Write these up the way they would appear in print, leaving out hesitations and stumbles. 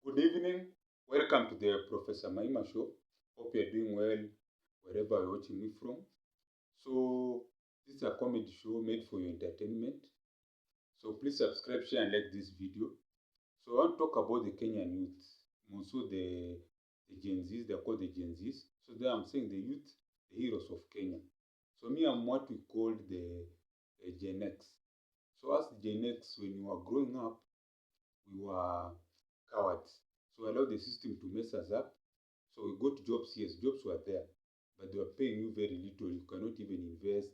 Good evening. Welcome to the Professor Maima Show. Hope you're doing well wherever you're watching me from. So, this is a comedy show made for your entertainment. So, please subscribe, share, and like this video. So, I want to talk about the Kenyan youth, also the Gen Zs. They're called the Gen Zs. So, there I'm saying the youth, the heroes of Kenya. So, me, I'm what we call the Gen X. So, as Gen X, when you are growing up, we were cowards. So, we allowed the system to mess us up. So we got jobs, yes, jobs were there, but they were paying you very little. You cannot even invest.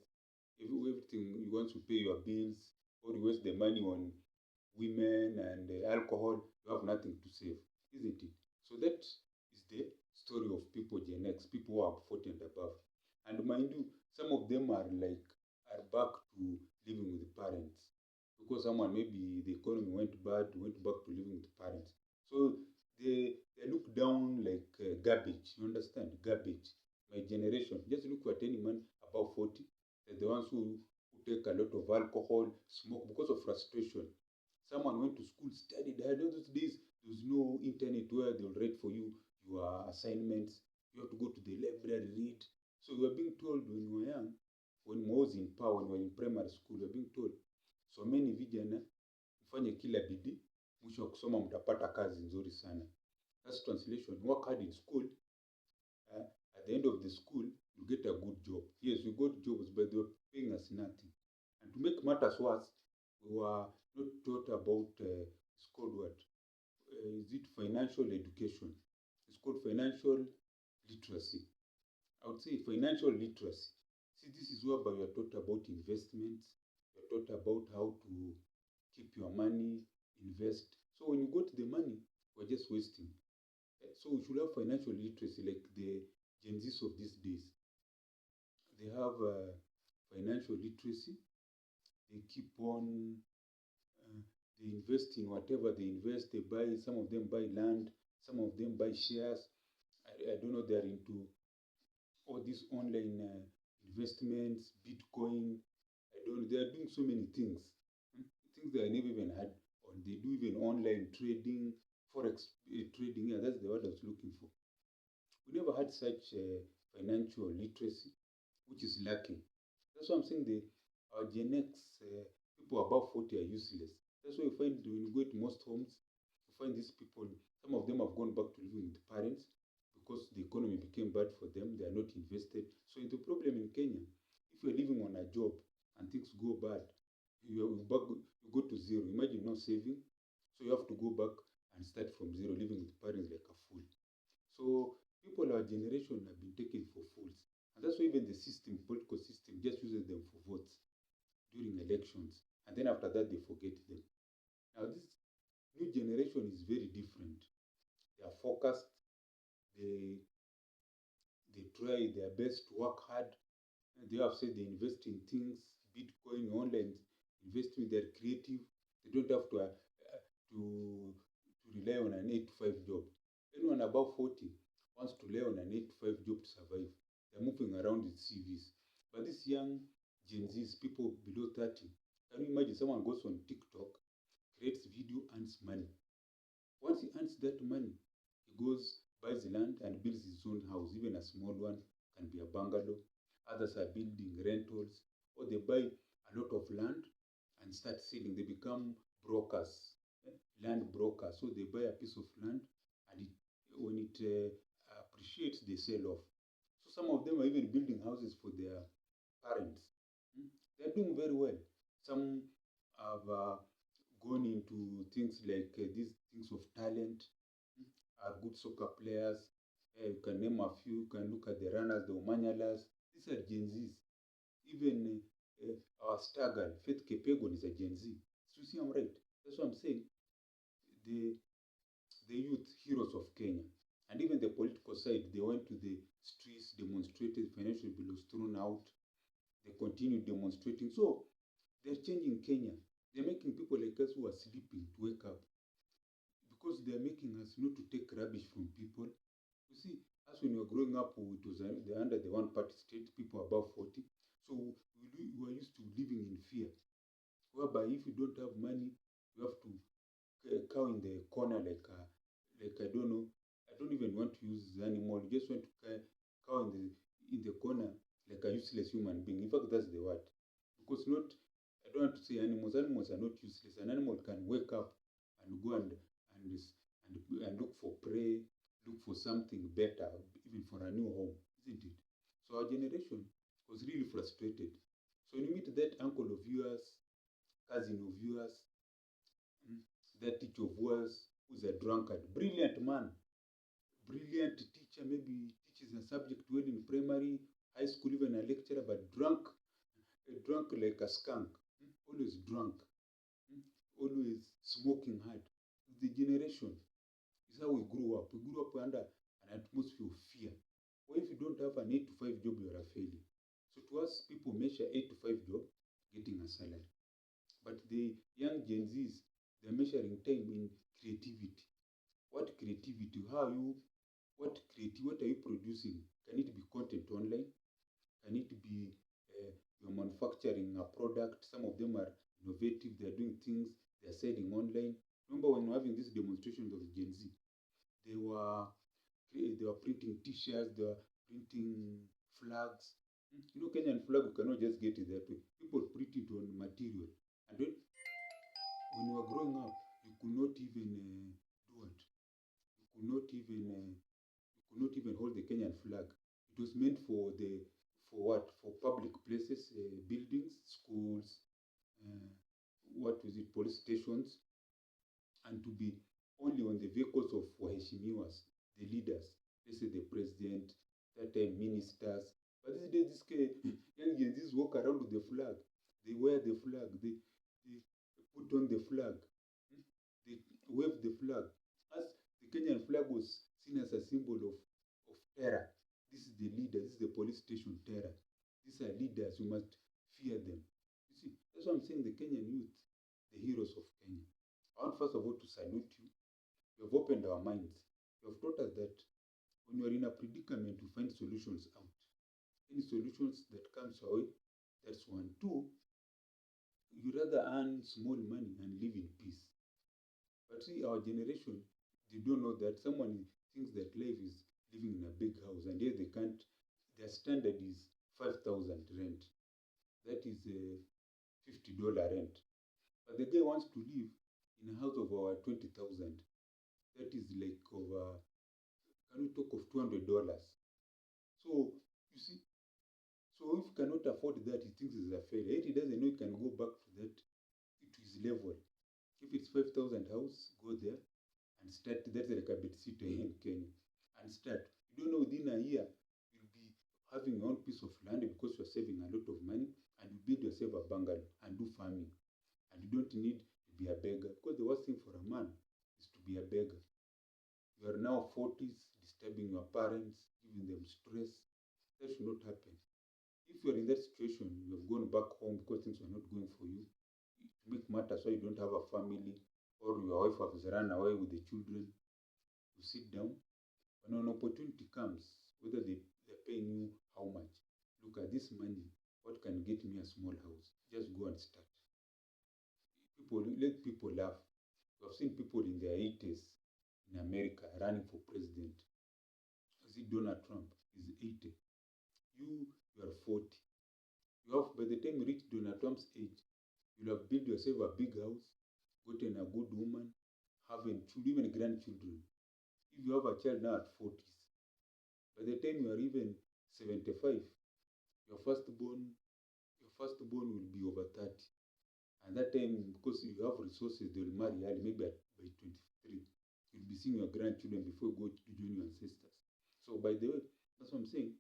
Everything you want to pay your bills, or you waste the money on women and alcohol, you have nothing to save, isn't it? So that is the story of people Gen X, people who are 40 and above. And mind you, some of them are back to living with the parents because someone maybe the economy went bad, went back to living with parents. So they look down like garbage. You understand? Garbage. My generation, just look at any man above 40. They're the ones who take a lot of alcohol, smoke because of frustration. Someone went to school, studied hard. All those days, there's no internet where they'll write for you your assignments. You have to go to the library, read. So we were being told when we were young, when I was in power, when we were in primary school, we were being told, someni vijana, mfanye kila bidii, mwisho wa kusoma mtapata kazi nzuri sana. That's translation. Work hard in school. Uh, at the end of the school, you get a good job. Yes, we got jobs, but they were paying us nothing. And to make matters worse, we were not taught about, it's called what? Is it financial education? It's called financial literacy. I would say financial literacy. See, this is whereby you're taught about investments, you're taught about how to keep your money, invest. So when you got the money, we're just wasting. So we should have financial literacy like the Gen Zs of these days. They have financial literacy. They keep on, uh, they invest in whatever they invest. They buy, some of them buy land, some of them buy shares. I don't know, they're into all these online investments, Bitcoin. I don't know, they are doing so many things. Things that I never even had. Or they do even online trading, forex trading. Yeah, that's the word I was looking for. We never had such financial literacy, which is lacking. That's why I'm saying our Gen X people above 40 are useless. That's why you find when you go to most homes, you find these people, some of them have gone back to living with parents because the economy became bad for them. They are not invested. So the problem in Kenya, if you're living on a job and things go bad, you go to zero. Imagine not saving. So you have to go back and start from zero, living with parents like a fool. So people our generation have been taken for fools. And that's why even the system, political system, just uses them for votes during elections. And then after that, they forget them. Now, this new generation is very different. They are focused. They they try their best to work hard. And they have said they invest in things, Bitcoin, online investment. They're creative. They don't have to rely on an 8 to 5 job. Anyone above 40 wants to rely on an 8 to 5 job to survive. They're moving around with CVs. But these young Gen Zs, people below 30, can you imagine someone goes on TikTok, creates video, earns money? Once he earns that money, he goes, buys land and builds his own house, even a small one, can be a bungalow. Others are building rentals, or they buy a lot of land and start selling. They become brokers, land brokers. So they buy a piece of land, and when it appreciates, they sell off. So some of them are even building houses for their parents. They're doing very well. Some have gone into things like these things of talent, are good soccer players. You can name a few. You can look at the runners, the Omanyalas. These are Gen Zs. Even our star girl, Faith Kepegon, is a Gen Z. So you see, I'm right. That's what I'm saying. The the youth heroes of Kenya. And even the political side, they went to the streets, demonstrated, financial bills thrown out. They continued demonstrating. So they're changing Kenya. They're making people like us who are sleeping to wake up because they're making us not to take rubbish from people. You see, as when we were growing up, it was under the one party state, people above 40. So we were used to living in fear, whereby if you don't have money, you have to cow in the corner like like I don't know, I don't even want to use animal. You just want to cow in the corner like a useless human being. In fact, that's the word. Because not, I don't want to say animals. Animals are not useless. An animal can wake up and go and look for prey, look for something better, even for a new home, isn't it? So our generation was really frustrated. So when you meet that uncle of yours, cousin of yours, mm, that teacher of yours who's a drunkard, brilliant man, brilliant teacher, maybe teaches a subject well in primary, high school, even a lecturer, but drunk like a skunk, always drunk, mm, always smoking hard. The generation is how we grew up. We grew up under an atmosphere of fear. Or if you don't have an 8 to 5 job, you're a failure. So to us, people measure 8 to 5 job getting a salary. But the young Gen Zs, they're measuring time in creativity. What creativity? How are you? What are you producing? Can it be content online? Can it be you're manufacturing a product? Some of them are innovative. They're doing things. They're selling online. Remember when we were having these demonstrations of Gen Z? They were printing T-shirts. They were printing flags. You know, Kenyan flag, you cannot just get it that way. People print it on material. And when you were growing up, you could not even do what? You could not even hold the Kenyan flag. It was meant for what? For public places, buildings, schools, uh, what was it? Police stations, and to be only on the vehicles of waheshimiwas, the leaders. Let's say the president, that time ministers. But these days, young Gen Zs walk around with the flag. They wear the flag. They put on the flag. Hmm? They wave the flag. As the Kenyan flag was seen as a symbol of terror. This is the leader. This is the police station terror. These are leaders. You must fear them. You see, that's why I'm saying the Kenyan youth, the heroes of Kenya. I want first of all to salute you. You have opened our minds. You have taught us that when you are in a predicament, you find solutions out. Any solutions that comes our way, that's one. Two, you rather earn small money and live in peace. But see, our generation, they don't know that someone thinks that life is living in a big house, and yet they can't. Their standard is 5,000 rent. That is a $50 rent. But the guy wants to live in a house of over 20,000. That is like over, can we talk of $200? So, you see, so if he cannot afford that, he thinks it's a failure. Yet he doesn't know he can go back to that, to his level. If it's 5,000 house, go there and start. That's like a bed sitter in Kenya. And start. You don't know within a year, you'll be having your own piece of land because you're saving a lot of money, and you build yourself a bungalow and do farming. And you don't need to be a beggar, because the worst thing for a man is to be a beggar. You are now 40s, disturbing your parents, giving them stress. That should not happen. If you are in that situation, you have gone back home because things are not going for you. To make matters why you don't have a family, or your wife has run away with the children, you sit down. When an opportunity comes, whether they're paying you how much, look at this money. What can get me a small house? Just go and start. Let people laugh. We have seen people in their 80s in America running for president. Is it Donald Trump? Is 80. You are 40. You have, by the time you reach Donald Trump's age, you'll have built yourself a big house, gotten a good woman, having children, even grandchildren. If you have a child now at 40s, by the time you are even 75, your firstborn, your firstborn will be over 30. And that time, because you have resources, they will marry early, maybe by 23. You'll be seeing your grandchildren before you go to join your ancestors. So, by the way, that's what I'm saying.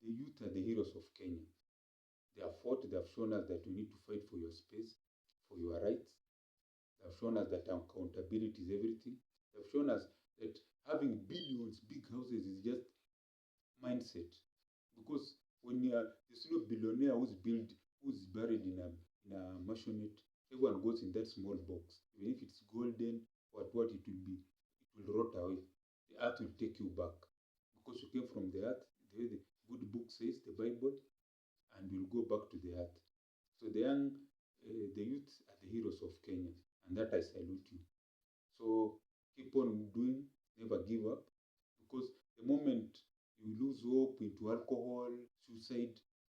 The youth are the heroes of Kenya. They have fought, they have shown us that you need to fight for your space, for your rights. They have shown us that accountability is everything. They have shown us that having billions, big houses is just mindset. Because when you are, there's no billionaire who's buried in a maisonette, everyone goes in that small box. Even if it's golden, what it will be, it will rot away. The earth will take you back. Because you came from the earth, the way the good book says, the Bible, and will go back to the earth. So the youth are the heroes of Kenya, and that I salute you. So keep on doing, never give up. Because the moment you lose hope into alcohol, suicide,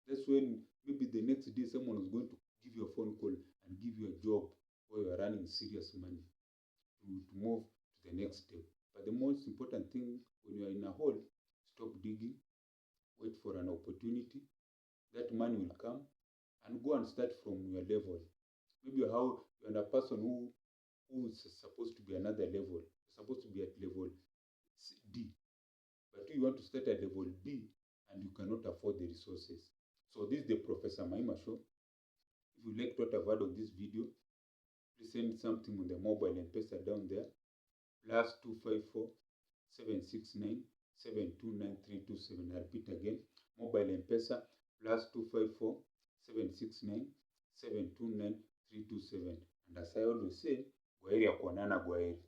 that's when maybe the next day someone is going to give you a phone call and give you a job where you are running serious money to move to the next step. But the most important thing when you are in a hole, stop digging, wait for an opportunity. That money will come and go and start from your level. Maybe how you're a person who is supposed to be another level. You're supposed to be at level D, but you want to start at level B and you cannot afford the resources. So this is the Professor Maima Show. If you like what I've heard on this video, please send something on the mobile M-Pesa down there. +254 769 729 327. I repeat again, mobile M-Pesa +254 769 729 327. And as I always say, gwaheri ya kuonana, gwaheri.